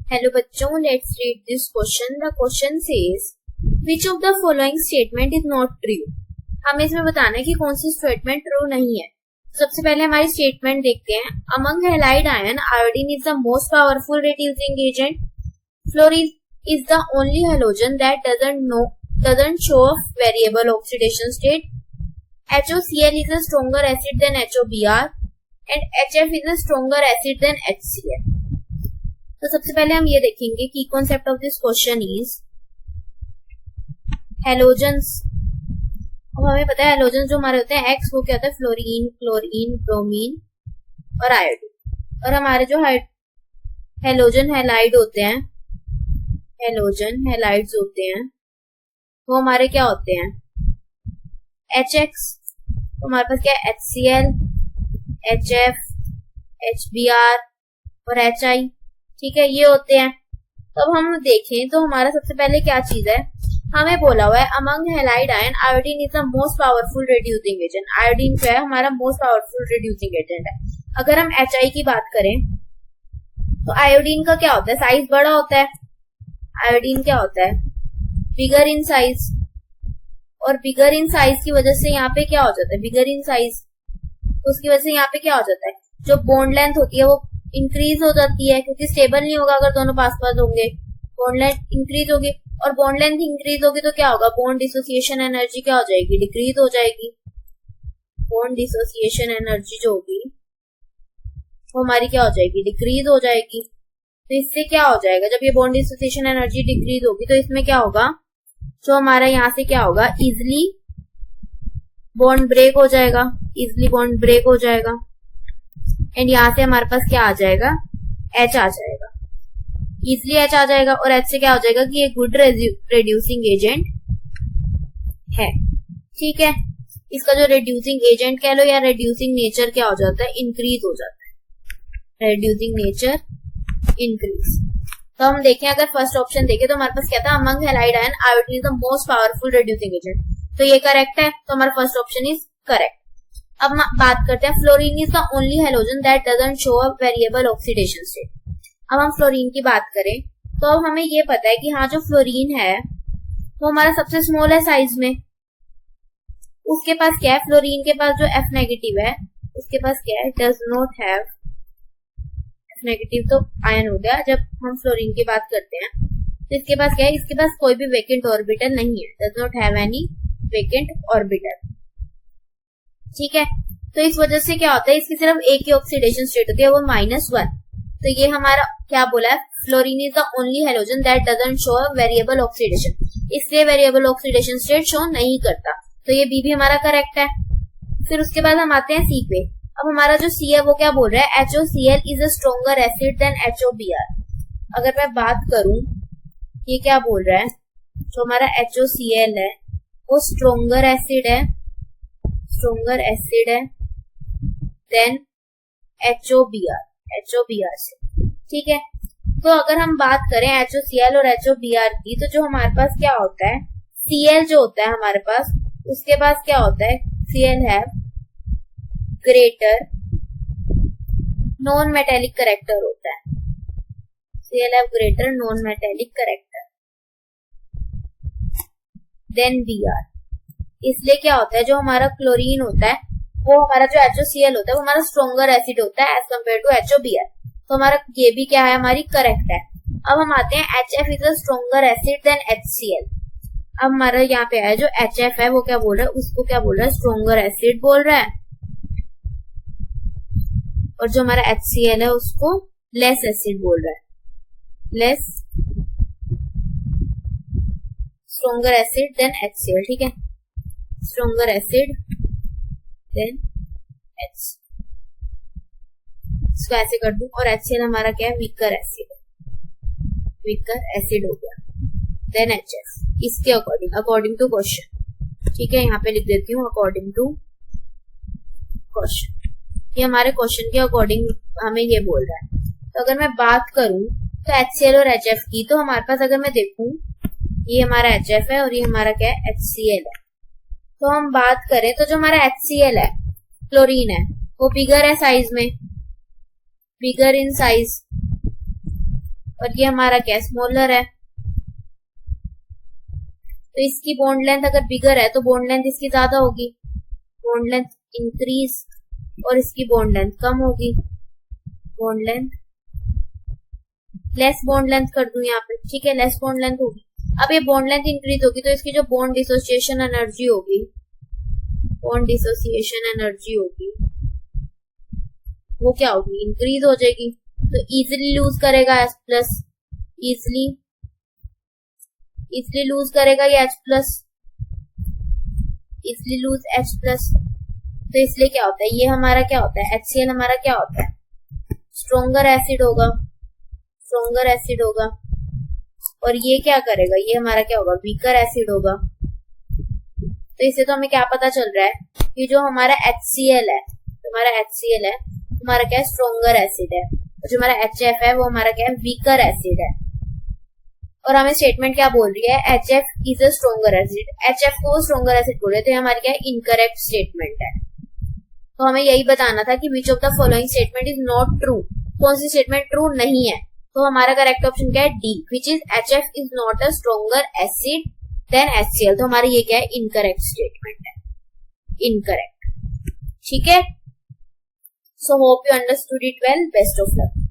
Hello बच्चों, let's read this question. The question says which of the following statement is not true. हमें इसमें बताना है कि कौन सी स्टेटमेंट ट्रू नहीं है। सबसे पहले हमारी स्टेटमेंट देखते हैं। Among halide ion, iodine is the most powerful reducing agent. Fluorine is the only halogen that doesn't show a variable oxidation state. HOCl is a stronger acid than HOBr and HF is a stronger acid than HCl. तो सबसे पहले हम ये देखेंगे कि concept of this question is halogens. अब हमें पता है हेलोजन्स जो हमारे होते हैं एक्स, वो क्या होता है फ्लोरीन, क्लोरीन, ब्रोमीन और आयोडीन। और हमारे जो हेलोजन हैलाइड होते हैं, हेलोजन हैलाइड्स होते हैं, वो हमारे क्या होते हैं HX। तो हमारे पास क्या है HCl, HF, HBr और HI। ठीक है, ये होते हैं। तो अब हम देखें तो हमारा सबसे पहले क्या चीज है, हमें बोला हुआ है among halide ion, iodine is the most powerful reducing agent. Iodine जो है हमारा मोस्ट पावरफुल रिड्यूसिंग एजेंट है। अगर हम HI की बात करें तो आयोडीन का क्या होता है, साइज बड़ा होता है। आयोडीन क्या होता है, बिगर इन साइज। और बिगर इन साइज की वजह से यहाँ पे क्या हो जाता है, बिगर इन साइज, उसकी वजह से यहाँ पे क्या हो जाता है, जो बॉन्ड लेंथ होती है वो इंक्रीज हो जाती है, क्योंकि स्टेबल नहीं होगा अगर दोनों पास पास होंगे। बॉन्ड लेंथ इंक्रीज होगी, और बॉन्ड लेंथ इंक्रीज होगी तो क्या होगा, बॉन्ड डिसोसिएशन एनर्जी क्या हो जाएगी, डिक्रीज हो जाएगी। बॉन्ड डिसोसिएशन एनर्जी जो होगी वो हमारी क्या हो जाएगी, डिक्रीज हो जाएगी। तो इससे क्या हो जाएगा, जब ये बॉन्ड डिसोसिएशन एनर्जी डिक्रीज होगी तो इसमें क्या होगा, जो हमारा यहाँ से क्या होगा, इजिली बॉन्ड ब्रेक हो जाएगा, इजिली बॉन्ड ब्रेक हो जाएगा। एंड यहाँ से हमारे पास क्या आ जाएगा, H आ जाएगा, इजिली H आ जाएगा। और H से क्या हो जाएगा कि ये गुड रिड्यूसिंग एजेंट है। ठीक है, इसका जो रिड्यूसिंग एजेंट कह लो या रिड्यूसिंग नेचर क्या हो जाता है, इंक्रीज हो जाता है। Reducing nature increase. तो हम देखें, अगर फर्स्ट ऑप्शन देखें तो हमारे पास क्या था, among halide ion, iodine is the most powerful reducing agent. तो ये करेक्ट है, तो हमारा फर्स्ट ऑप्शन इज करेक्ट। अब बात करते हैं, fluorine is the only halogen that doesn't show a variable oxidation state. अब हम फ्लोरीन की बात करें तो अब हमें ये पता है कि हाँ, जो फ्लोरीन है वो हमारा सबसे स्मॉल है साइज में। उसके पास क्या है, फ्लोरीन के पास जो F नेगेटिव है उसके पास क्या है, does not have. F negative तो आयन हो गया। जब हम फ्लोरीन की बात करते हैं तो इसके पास क्या है, इसके पास कोई भी वेकेंट ऑर्बिटल नहीं है, does not have any vacant orbital. ठीक है, तो इस वजह से क्या होता है, इसकी सिर्फ एक ही ऑक्सीडेशन स्टेट होती है, वो -1। तो ये हमारा क्या बोला है, fluorine is the only halogen that doesn't show a variable oxidation, इसलिए वेरिएबल ऑक्सीडेशन स्टेट शो नहीं करता। तो ये बी भी हमारा करेक्ट है। फिर उसके बाद हम आते हैं सी पे। अब हमारा जो सी है वो क्या बोल रहा है, HOCl is a stronger acid than HOBr। अगर मैं बात करूं, ये क्या बोल रहा है, जो हमारा HOCl है वो स्ट्रोंगर एसिड है, स्ट्रोंगर एसिड है देन HOBr से। ठीक है, तो अगर हम बात करें HOCl और HOBr की, तो जो हमारे पास क्या होता है, Cl जो होता है हमारे पास, उसके पास क्या होता है, Cl have greater non metallic character होता है। Cl have greater non metallic character than Br। इसलिए क्या होता है, जो हमारा क्लोरीन होता है वो हमारा जो HOCl होता है वो हमारा स्ट्रोंगर एसिड होता है एज कम्पेयर टू HOBr। तो हमारा ये भी क्या है, हमारी करेक्ट है। अब हम आते हैं HF is a stronger acid than HCl। अब हमारा यहाँ पे है जो HF है वो क्या बोल रहा है, उसको क्या बोल रहा है, स्ट्रोंगर एसिड बोल रहा है। और जो हमारा HCl है उसको लेस एसिड बोल रहा है, less stronger acid than HCl। ठीक है, स्ट्रोंगर एसिड देन H, इसको ऐसे कर दूं। और HCl हमारा क्या है, वीकर एसिड, वीकर एसिड हो गया देन HF। इसके अकॉर्डिंग टू क्वेश्चन। ठीक है, यहाँ पे लिख देती हूँ अकॉर्डिंग टू क्वेश्चन। ये हमारे क्वेश्चन के अकॉर्डिंग हमें ये बोल रहा है। तो अगर मैं बात करूं तो HCl और HF की, तो हमारे पास अगर मैं देखूं, ये हमारा HF है और ये हमारा क्या है, HCl है। तो हम बात करें तो जो हमारा HCl है, क्लोरीन है, वो बिगर है साइज में, बिगर इन साइज। और ये हमारा क्या स्मॉलर है, तो इसकी बॉन्ड लेंथ अगर बिगर है तो बॉन्ड लेंथ इसकी ज्यादा होगी, बॉन्ड लेंथ इंक्रीज, और इसकी बॉन्ड लेंथ कम होगी, bond length less bond length कर दूं यहाँ पे, ठीक है, लेस बॉन्ड लेंथ होगी। अब ये बॉन्ड लेंथ इंक्रीज होगी तो इसकी जो बॉन्ड डिसोसिएशन एनर्जी होगी, बॉन्ड डिसोसिएशन एनर्जी होगी वो क्या होगी, इंक्रीज हो जाएगी। तो इजिली लूज करेगा H प्लस, इजिली लूज करेगा ये H plus, easily lose H plus. तो इसलिए क्या होता है, ये हमारा क्या होता है, HCl हमारा क्या होता है, स्ट्रोंगर एसिड होगा, स्ट्रोंगर एसिड होगा। और ये क्या करेगा, ये हमारा क्या होगा, वीकर एसिड होगा। तो इससे तो हमें क्या पता चल रहा है कि जो हमारा HCl है, हमारा HCl है, हमारा क्या है, स्ट्रोंगर एसिड है, और जो हमारा HF है वो हमारा क्या है, वीकर एसिड है। और हमें स्टेटमेंट क्या बोल रही है, HF is a stronger acid, HF को स्ट्रोंगर एसिड बोल रहे थे, हमारी क्या इनकरेक्ट स्टेटमेंट है। तो हमें यही बताना था कि which of the following statement is not true, कौन सी स्टेटमेंट ट्रू नहीं है। तो हमारा करेक्ट ऑप्शन क्या है, D, which is HF is not a stronger acid than HCl। तो हमारी ये क्या है, इनकरेक्ट स्टेटमेंट है, इनकरेक्ट, ठीक है। So hope you understood it well, best of luck.